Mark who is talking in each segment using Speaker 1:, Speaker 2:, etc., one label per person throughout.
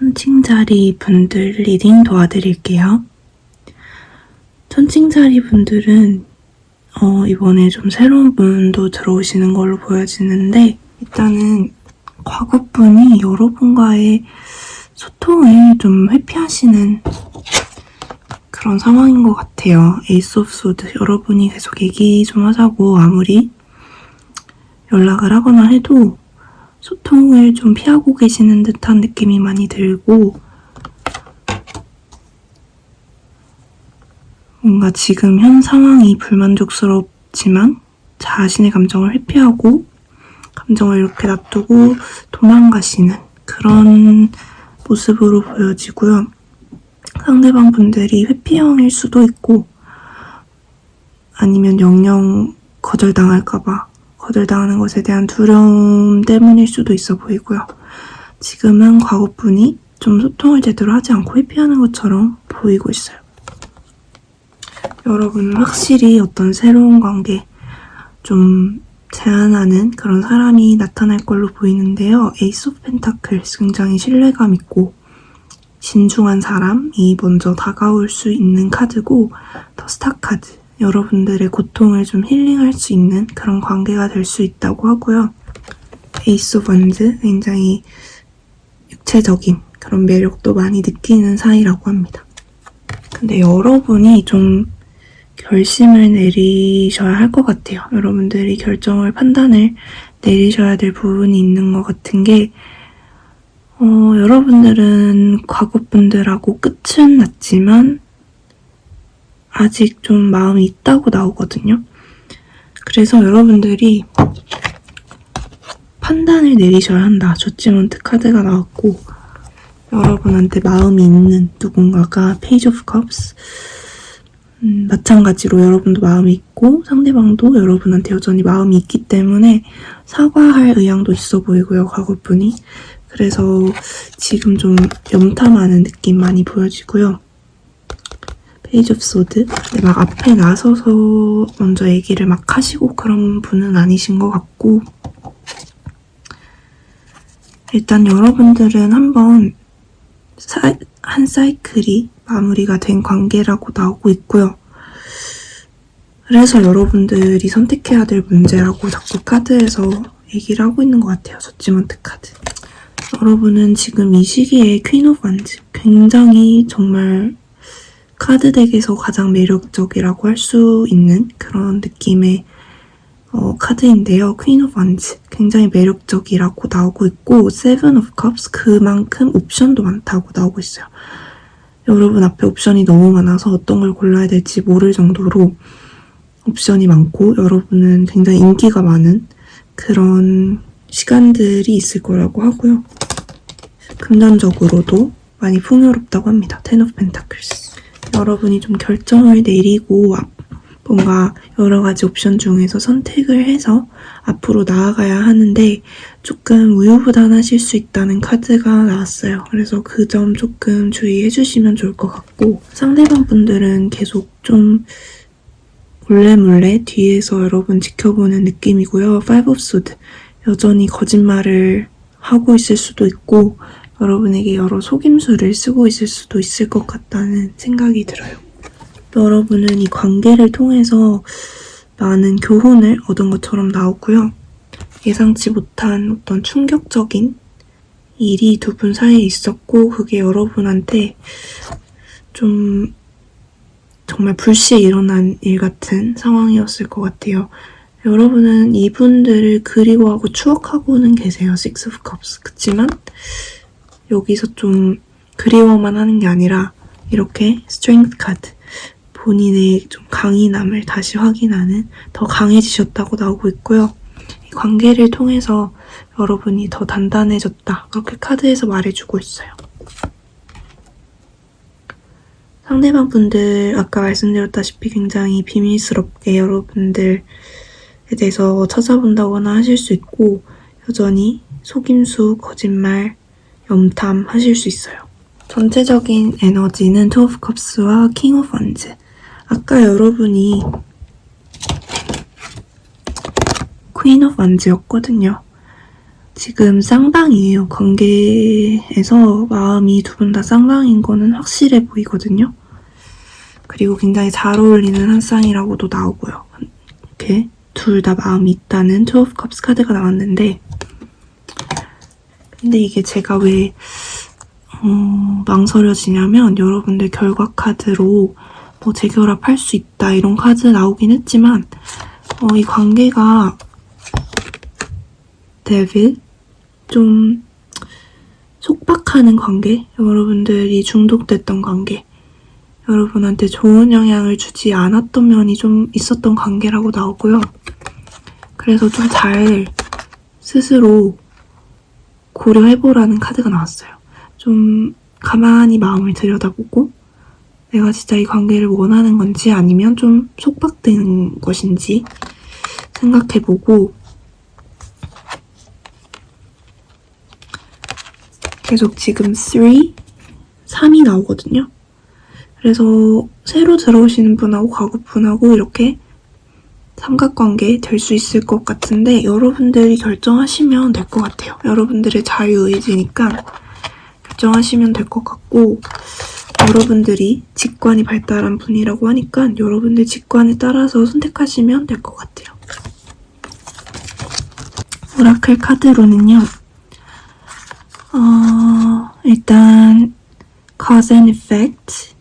Speaker 1: 천칭자리 분들 리딩 도와드릴게요. 천칭자리 분들은 이번에 좀 새로운 분도 들어오시는 걸로 보여지는데, 일단은 과거분이 여러분과의 소통을 좀 회피하시는 그런 상황인 것 같아요. 에이스 오브 소드. 여러분이 계속 얘기 좀 하자고 아무리 연락을 하거나 해도 소통을 좀 피하고 계시는 듯한 느낌이 많이 들고, 뭔가 지금 현 상황이 불만족스럽지만 자신의 감정을 회피하고 감정을 이렇게 놔두고 도망가시는 그런 모습으로 보여지고요. 상대방 분들이 회피형일 수도 있고, 아니면 영영 거절당할까봐 거절당하는 것에 대한 두려움 때문일 수도 있어 보이고요. 지금은 과거분이 좀 소통을 제대로 하지 않고 회피하는 것처럼 보이고 있어요. 여러분은 확실히 어떤 새로운 관계 좀 제안하는 그런 사람이 나타날 걸로 보이는데요. 에이스 오브 펜타클스, 굉장히 신뢰감 있고 신중한 사람이 먼저 다가올 수 있는 카드고, 더 스타 카드, 여러분들의 고통을 좀 힐링할 수 있는 그런 관계가 될 수 있다고 하고요. 에이스 오브 원즈, 굉장히 육체적인 그런 매력도 많이 느끼는 사이라고 합니다. 근데 여러분이 좀 결심을 내리셔야 할 것 같아요. 여러분들이 판단을 내리셔야 될 부분이 있는 것 같은 게, 여러분들은 과거분들하고 끝은 났지만 아직 좀 마음이 있다고 나오거든요. 그래서 여러분들이 판단을 내리셔야 한다. 저지먼트 카드가 나왔고, 여러분한테 마음이 있는 누군가가 페이지 오브 컵스, 마찬가지로 여러분도 마음이 있고 상대방도 여러분한테 여전히 마음이 있기 때문에 사과할 의향도 있어 보이고요, 과거분이. 그래서 지금 좀 염탐하는 느낌 많이 보여지고요. 페이지 오브 소드, 막 앞에 나서서 먼저 얘기를 막 하시고 그런 분은 아니신 것 같고, 일단 여러분들은 한번 한 사이클이 마무리가 된 관계라고 나오고 있고요. 그래서 여러분들이 선택해야 될 문제라고 자꾸 카드에서 얘기를 하고 있는 것 같아요. 저지먼트 카드. 여러분은 지금 이 시기에 퀸 오브 원즈, 굉장히 정말 카드 덱에서 가장 매력적이라고 할 수 있는 그런 느낌의 카드인데요. 퀸 오브 원즈, 굉장히 매력적이라고 나오고 있고, 세븐 오브 컵스, 그만큼 옵션도 많다고 나오고 있어요. 여러분 앞에 옵션이 너무 많아서 어떤 걸 골라야 될지 모를 정도로 옵션이 많고, 여러분은 굉장히 인기가 많은 그런 시간들이 있을 거라고 하고요. 금전적으로도 많이 풍요롭다고 합니다. 텐 오브 펜타클스. 여러분이 좀 결정을 내리고 뭔가 여러 가지 옵션 중에서 선택을 해서 앞으로 나아가야 하는데 조금 우유부단하실 수 있다는 카드가 나왔어요. 그래서 그 점 조금 주의해 주시면 좋을 것 같고, 상대방 분들은 계속 좀 몰래 뒤에서 여러분 지켜보는 느낌이고요. 파이브 오브 소드, 여전히 거짓말을 하고 있을 수도 있고 여러분에게 여러 속임수를 쓰고 있을 수도 있을 것 같다는 생각이 들어요. 여러분은 이 관계를 통해서 많은 교훈을 얻은 것처럼 나오고요. 예상치 못한 어떤 충격적인 일이 두 분 사이에 있었고, 그게 여러분한테 좀 정말 불시에 일어난 일 같은 상황이었을 것 같아요. 여러분은 이분들을 그리워하고 추억하고는 계세요. 식스 오브 컵스. 그치만 여기서 좀 그리워만 하는 게 아니라 이렇게 스트렝스 카드, 본인의 좀 강인함을 다시 확인하는, 더 강해지셨다고 나오고 있고요. 이 관계를 통해서 여러분이 더 단단해졌다, 그렇게 카드에서 말해주고 있어요. 상대방 분들, 아까 말씀드렸다시피 굉장히 비밀스럽게 여러분들에 대해서 찾아본다거나 하실 수 있고, 여전히 속임수, 거짓말, 염탐 하실 수 있어요. 전체적인 에너지는 투 오브 컵스와 킹 오브 원즈. 아까 여러분이 퀸 오브 원즈였거든요. 지금 쌍방이에요. 관계에서 마음이 두 분 다 쌍방인 거는 확실해 보이거든요. 그리고 굉장히 잘 어울리는 한 쌍이라고도 나오고요. 이렇게 둘 다 마음이 있다는 Two of Cups 카드가 나왔는데, 근데 이게 제가 왜 망설여지냐면, 여러분들 결과 카드로 뭐 재결합할 수 있다 이런 카드 나오긴 했지만 이 관계가 데빌? 좀 속박하는 관계? 여러분들이 중독됐던 관계, 여러분한테 좋은 영향을 주지 않았던 면이 좀 있었던 관계라고 나오고요. 그래서 좀 잘 스스로 고려해보라는 카드가 나왔어요. 좀 가만히 마음을 들여다보고 내가 진짜 이 관계를 원하는 건지 아니면 좀 속박된 것인지 생각해보고, 계속 지금 3이 나오거든요. 그래서 새로 들어오시는 분하고 과거분하고 이렇게 삼각관계 될 수 있을 것 같은데, 여러분들이 결정하시면 될 것 같아요. 여러분들의 자유의지니까 결정하시면 될 것 같고, 여러분들이 직관이 발달한 분이라고 하니까 여러분들 직관에 따라서 선택하시면 될 것 같아요. 오라클 카드로는요. 일단 Cause and Effect.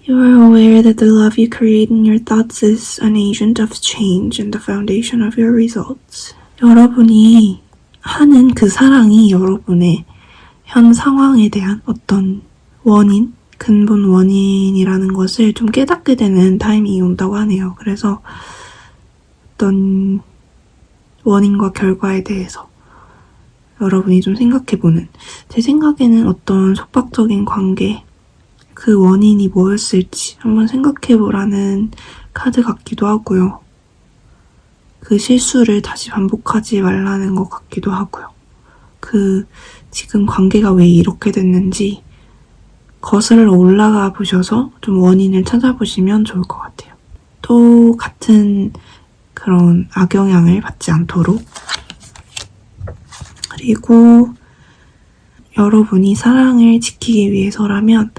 Speaker 1: You are aware that the love you create in your thoughts is an agent of change and the foundation of your results. 여러분이 하는 그 사랑이 여러분의 현 상황에 대한 어떤 원인, 근본 원인이라는 것을 좀 깨닫게 되는 타이밍이 온다고 하네요. 그래서 어떤 원인과 결과에 대해서 여러분이 좀 생각해보는, 제 생각에는 어떤 속박적인 관계, 그 원인이 뭐였을지 한번 생각해보라는 카드 같기도 하고요. 그 실수를 다시 반복하지 말라는 것 같기도 하고요. 지금 관계가 왜 이렇게 됐는지 거슬러 올라가 보셔서 좀 원인을 찾아보시면 좋을 것 같아요. 또 같은 그런 악영향을 받지 않도록. 그리고 여러분이 사랑을 지키기 위해서라면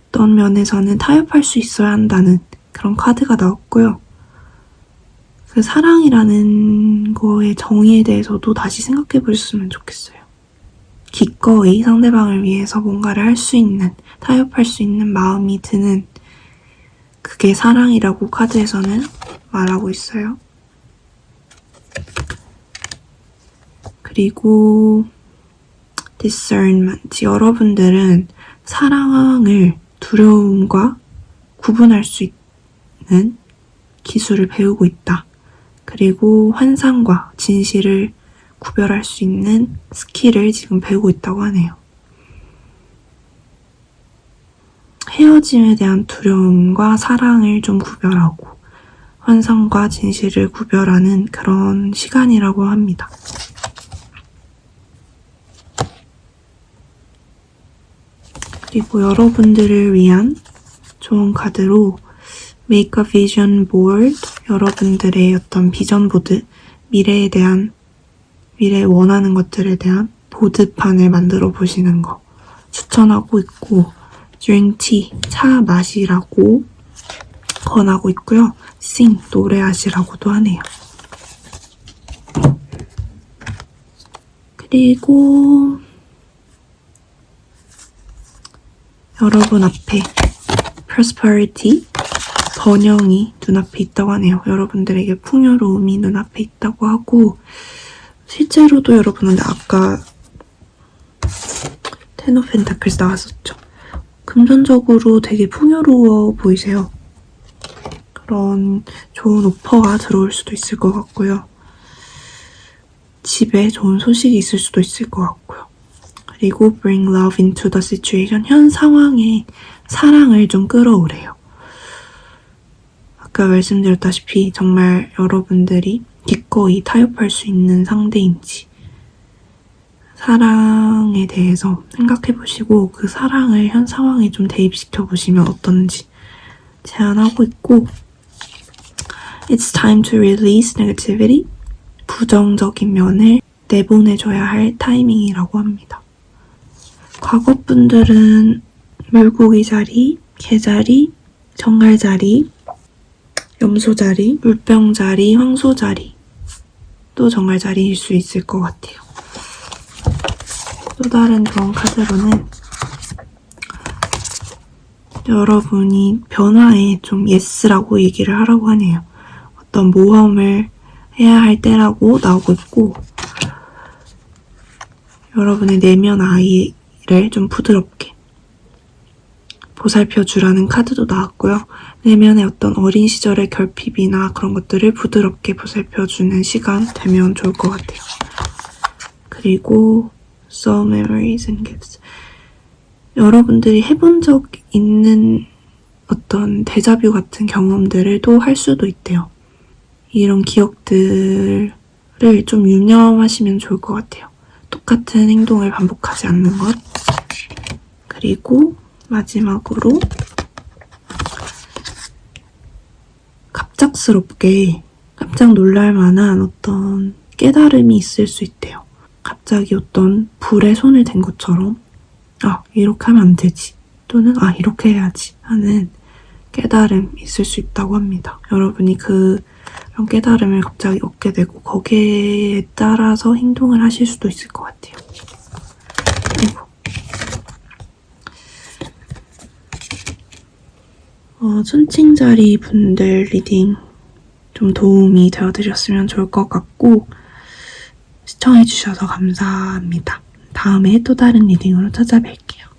Speaker 1: 어떤 면에서는 타협할 수 있어야 한다는 그런 카드가 나왔고요. 그 사랑이라는 거의 정의에 대해서도 다시 생각해 보셨으면 좋겠어요. 기꺼이 상대방을 위해서 뭔가를 할 수 있는, 타협할 수 있는 마음이 드는, 그게 사랑이라고 카드에서는 말하고 있어요. 그리고 discernment. 여러분들은 사랑을 두려움과 구분할 수 있는 기술을 배우고 있다. 그리고 환상과 진실을 구별할 수 있는 스킬을 지금 배우고 있다고 하네요. 헤어짐에 대한 두려움과 사랑을 좀 구별하고 환상과 진실을 구별하는 그런 시간이라고 합니다. 그리고 여러분들을 위한 좋은 카드로 Make a Vision Board, 여러분들의 어떤 비전 보드, 미래에 원하는 것들에 대한 보드판을 만들어 보시는 거 추천하고 있고, Drink tea, 차 마시라고 권하고 있고요. Sing, 노래하시라고도 하네요. 그리고 여러분 앞에 Prosperity, 번영이 눈앞에 있다고 하네요. 여러분들에게 풍요로움이 눈앞에 있다고 하고, 실제로도 여러분은 아까 Ten of Pentacles 나왔었죠. 금전적으로 되게 풍요로워 보이세요. 그런 좋은 오퍼가 들어올 수도 있을 것 같고요. 집에 좋은 소식이 있을 수도 있을 것 같고요. 그리고 Bring love into the situation, 현 상황에 사랑을 좀 끌어오래요. 아까 말씀드렸다시피 정말 여러분들이 기꺼이 타협할 수 있는 상대인지 사랑에 대해서 생각해보시고 그 사랑을 현 상황에 좀 대입시켜보시면 어떤지 제안하고 있고, It's time to release negativity, 부정적인 면을 내보내줘야 할 타이밍이라고 합니다. 과거분들은 물고기 자리, 개자리, 정갈자리, 염소자리, 물병자리, 황소자리 또 정갈자리일 수 있을 것 같아요. 또 다른 좋은 카드로는 여러분이 변화에 좀 예스라고 얘기를 하라고 하네요. 어떤 모험을 해야 할 때라고 나오고 있고, 여러분의 내면 아이를 좀 부드럽게 보살펴주라는 카드도 나왔고요. 내면의 어떤 어린 시절의 결핍이나 그런 것들을 부드럽게 보살펴주는 시간 되면 좋을 것 같아요. 그리고 Soul Memories and Gifts. 여러분들이 해본 적 있는 어떤 데자뷰 같은 경험들을 또 할 수도 있대요. 이런 기억들을 좀 유념하시면 좋을 것 같아요. 똑같은 행동을 반복하지 않는 것. 그리고 마지막으로 갑작스럽게 깜짝 놀랄 만한 어떤 깨달음이 있을 수 있대요. 갑자기 어떤 불에 손을 댄 것처럼 이렇게 하면 안 되지. 또는 이렇게 해야지 하는 깨달음이 있을 수 있다고 합니다. 여러분이 그런 깨달음을 갑자기 얻게 되고 거기에 따라서 행동을 하실 수도 있을 것 같아요. 순칭자리 분들 리딩 좀 도움이 되어드렸으면 좋을 것 같고 시청해주셔서 감사합니다. 다음에 또 다른 리딩으로 찾아뵐게요.